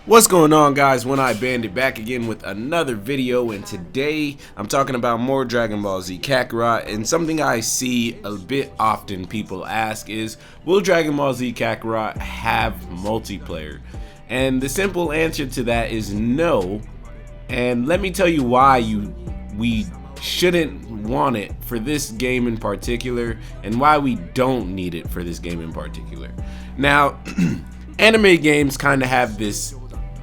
What's going on, guys? OneEyedBandit back again with another video, and today I'm talking about more Dragon Ball Z Kakarot. And something I see a bit often people ask is, will Dragon Ball Z Kakarot have multiplayer? And the simple answer to that is no. And let me tell you why we shouldn't want it for this game in particular, and why we don't need it for this game in particular. Now, anime games kind of have this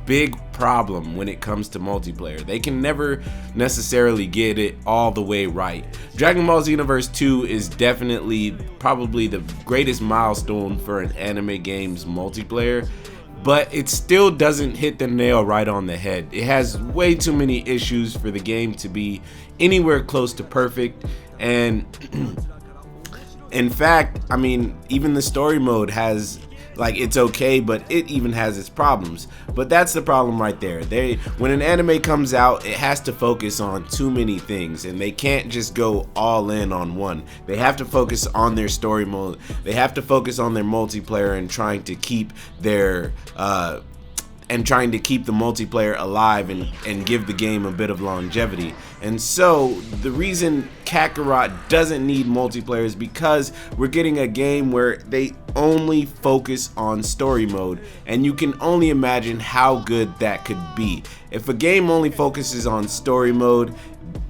big problem when it comes to multiplayer. They can never necessarily get it all the way right. Dragon Ball Xenoverse 2 is definitely probably the greatest milestone for an anime game's multiplayer, but it still doesn't hit the nail right on the head. It has way too many issues for the game to be anywhere close to perfect, and in fact, I mean, even the story mode has, like, it's okay, but it even has its problems. But that's the problem right there. When an anime comes out, it has to focus on too many things, and they can't just go all in on one. They have to focus on their story mode. They have to focus on their multiplayer and trying to keep their the multiplayer alive and give the game a bit of longevity. And so the reason Kakarot doesn't need multiplayer is because we're getting a game where they only focus on story mode, and you can only imagine how good that could be. If a game only focuses on story mode,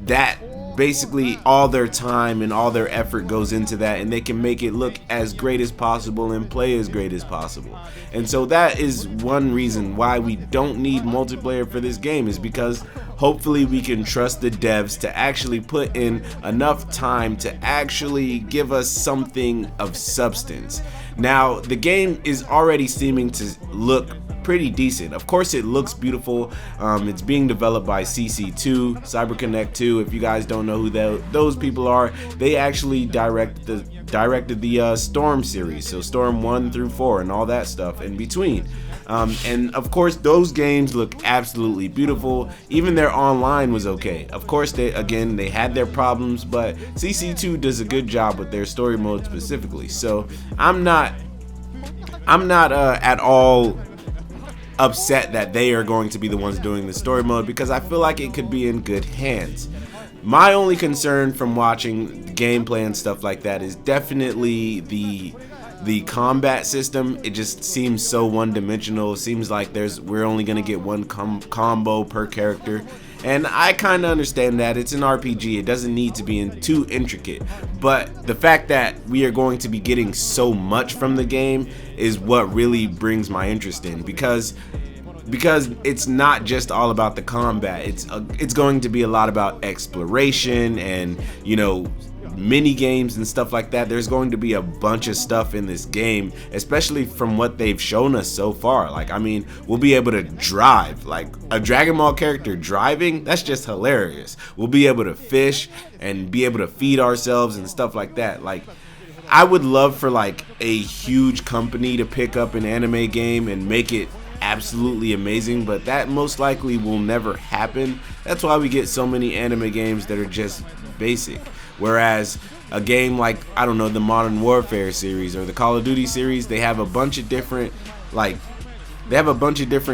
that basically all their time and all their effort goes into that, and they can make it look as great as possible and play as great as possible. And so that is one reason why we don't need multiplayer for this game, is because hopefully we can trust the devs to actually put in enough time to actually give us something of substance. Now, the game is already seeming to look pretty decent. Of course, it looks beautiful. It's being developed by CC2, CyberConnect 2. If you guys don't know who those people are, they actually directed the Storm series, so Storm 1 through 4 and all that stuff in between. And of course, those games look absolutely beautiful. Even their online was okay. Of course, they had their problems, but CC2 does a good job with their story mode specifically. So I'm not at all upset that they are going to be the ones doing the story mode, because I feel like it could be in good hands. My only concern from watching gameplay and stuff like that is definitely the combat system. It just seems so one-dimensional. It seems like we're only gonna get one combo per character, and I kind of understand that. It's an RPG. It doesn't need to be too intricate, but the fact that we are going to be getting so much from the game is what really brings my interest in, because it's not just all about the combat. It's going to be a lot about exploration and, you know, mini games and stuff like that. There's going to be a bunch of stuff in this game, especially from what they've shown us so far. Like, I mean, we'll be able to drive, like a Dragon Ball character driving. That's just hilarious. We'll be able to fish and be able to feed ourselves and stuff like that. Like, I would love for like a huge company to pick up an anime game and make it absolutely amazing, but that most likely will never happen. That's why we get so many anime games that are just basic. Whereas a game like, I don't know, the Modern Warfare series or the Call of Duty series, they have a bunch of different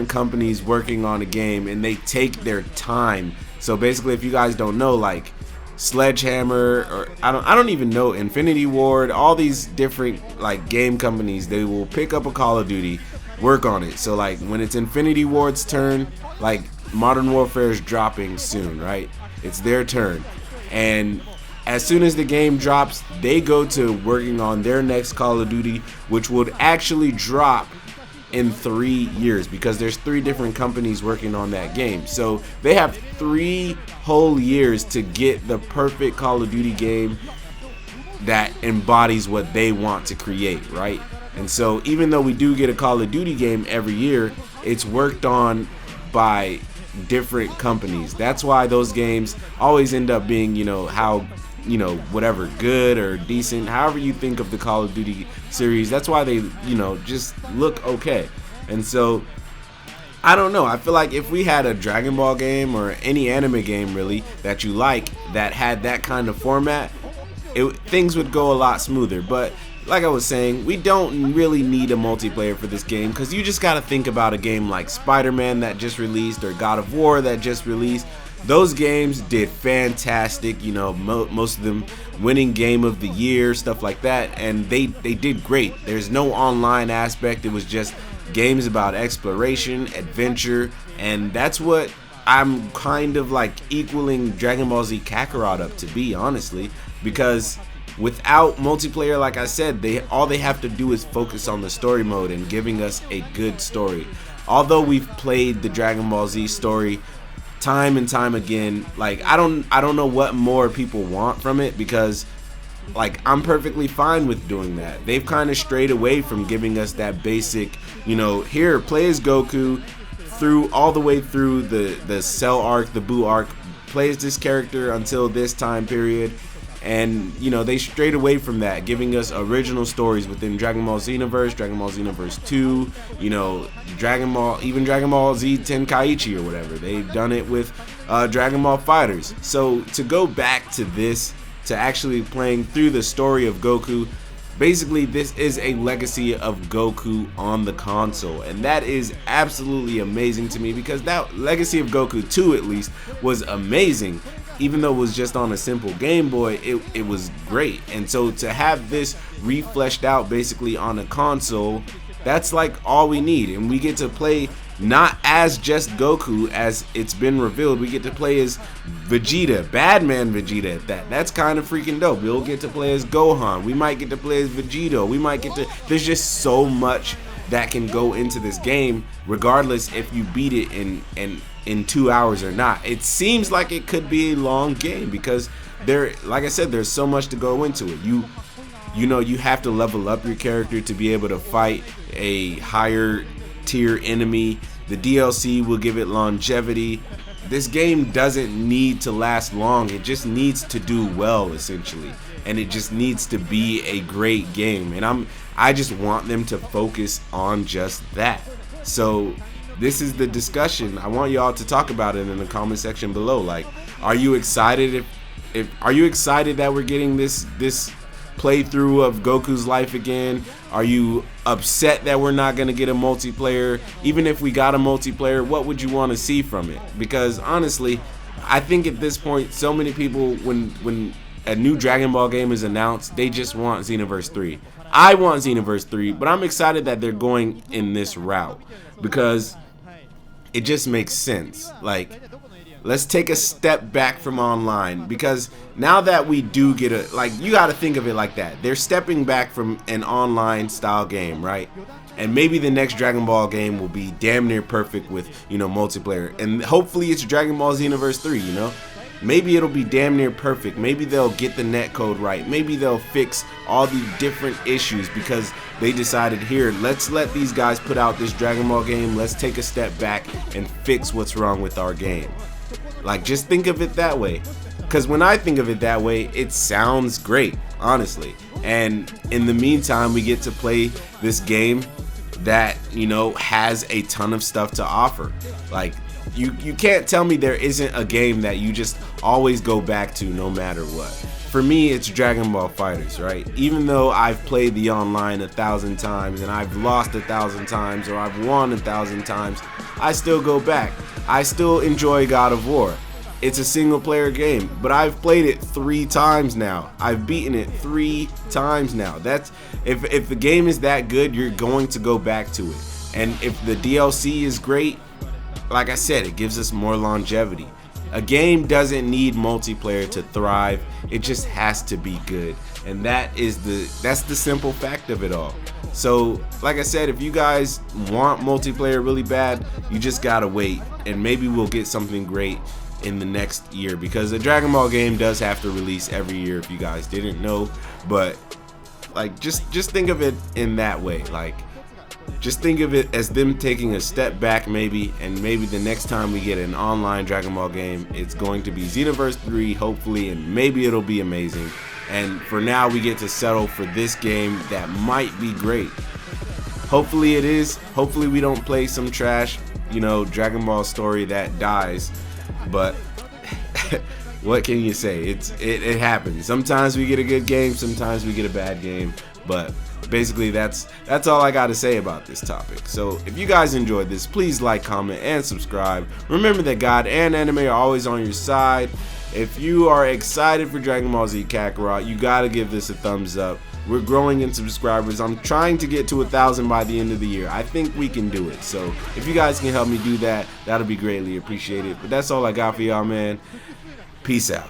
companies working on a game, and they take their time. So basically, if you guys don't know, like Sledgehammer, or I don't even know, Infinity Ward, all these different like game companies, they will pick up a Call of Duty, work on it. So like when it's Infinity Ward's turn, like Modern Warfare is dropping soon, right? It's their turn, and as soon as the game drops, they go to working on their next Call of Duty, which would actually drop in 3 years, because there's 3 different companies working on that game. So they have 3 whole years to get the perfect Call of Duty game that embodies what they want to create, right? And so even though we do get a Call of Duty game every year, it's worked on by different companies. That's why those games always end up being, whatever, good or decent, however you think of the Call of Duty series. That's why they, just look okay. And so I don't know, I feel like if we had a Dragon Ball game or any anime game really that you like that had that kind of format, things would go a lot smoother. But like I was saying, we don't really need a multiplayer for this game, because you just got to think about a game like Spider-Man that just released, or God of War that just released. Those games did fantastic, you know, most of them winning game of the year, stuff like that, and they did great. There's no online aspect. It was just games about exploration, adventure, and that's what I'm kind of like equaling Dragon Ball Z Kakarot up to be, honestly, because without multiplayer, like I said, all they have to do is focus on the story mode and giving us a good story. Although we've played the Dragon Ball Z story time and time again, like I don't know what more people want from it, because like I'm perfectly fine with doing that. They've kind of strayed away from giving us that basic, you know, here, play as Goku through all the way through the Cell arc, the Buu arc, play as this character until this time period. And, you know, they strayed away from that, giving us original stories within Dragon Ball Xenoverse, Dragon Ball Xenoverse 2, you know, even Dragon Ball Z Tenkaichi or whatever. They've done it with Dragon Ball Fighters. So to go back to this, to actually playing through the story of Goku, basically this is a legacy of Goku on the console, and that is absolutely amazing to me, because that Legacy of Goku 2 at least was amazing. Even though it was just on a simple Game Boy, it was great. And so to have this refleshed out basically on a console, that's like all we need. And we get to play not as just Goku, as it's been revealed. We get to play as Vegeta, Badman Vegeta at that. That's kind of freaking dope. We'll get to play as Gohan. We might get to play as Vegito. We might get to, there's just so much that can go into this game, regardless if you beat it in 2 hours or not. It seems like it could be a long game, because like I said, there's so much to go into it. You know, you have to level up your character to be able to fight a higher tier enemy. The DLC will give it longevity. This game doesn't need to last long. It just needs to do well, essentially, and it just needs to be a great game. And I just want them to focus on just that. So this is the discussion. I want y'all to talk about it in the comment section below. Like, are you excited are you excited that we're getting this playthrough of Goku's life again? Are you upset that we're not going to get a multiplayer? Even if we got a multiplayer, what would you want to see from it? Because honestly, I think at this point, so many people, when a new Dragon Ball game is announced, they just want Xenoverse 3. I want Xenoverse 3, but I'm excited that they're going in this route, because it just makes sense. Like, let's take a step back from online, because now that we do get you got to think of it like that. They're stepping back from an online style game, right? And maybe the next Dragon Ball game will be damn near perfect with, you know, multiplayer. And hopefully it's Dragon Ball Xenoverse 3, you know? Maybe it'll be damn near perfect. Maybe they'll get the netcode right. Maybe they'll fix all the different issues, because they decided, here, let's let these guys put out this Dragon Ball game. Let's take a step back and fix what's wrong with our game. Like, just think of it that way. Because when I think of it that way, it sounds great, honestly. And in the meantime, we get to play this game that, you know, has a ton of stuff to offer. Like, you can't tell me there isn't a game that you just always go back to no matter what. For me, it's Dragon Ball Fighters, right? Even though I've played the online 1,000 times and I've lost 1,000 times, or I've won 1,000 times, I still go back. I still enjoy God of War. It's a single player game, but I've played it 3 times now. I've beaten it 3 times now. That's if the game is that good, you're going to go back to it. And if the DLC is great, like I said, it gives us more longevity. A game doesn't need multiplayer to thrive. It just has to be good. And that's the simple fact of it all. So, like I said, if you guys want multiplayer really bad, you just gotta wait, and maybe we'll get something great in the next year, because the Dragon Ball game does have to release every year, if you guys didn't know. But like, just think of it in that way. Like, just think of it as them taking a step back, maybe, and maybe the next time we get an online Dragon Ball game, it's going to be Xenoverse 3, hopefully, and maybe it'll be amazing. And for now, we get to settle for this game that might be great. Hopefully it is. Hopefully we don't play some trash, you know, Dragon Ball story that dies. But what can you say? It happens. Sometimes we get a good game, sometimes we get a bad game. But basically, that's all I got to say about this topic. So if you guys enjoyed this, please like, comment, and subscribe. Remember that God and anime are always on your side. If you are excited for Dragon Ball Z Kakarot, you gotta give this a thumbs up. We're growing in subscribers. I'm trying to get to 1,000 by the end of the year. I think we can do it. So if you guys can help me do that, that'll be greatly appreciated. But that's all I got for y'all, man. Peace out.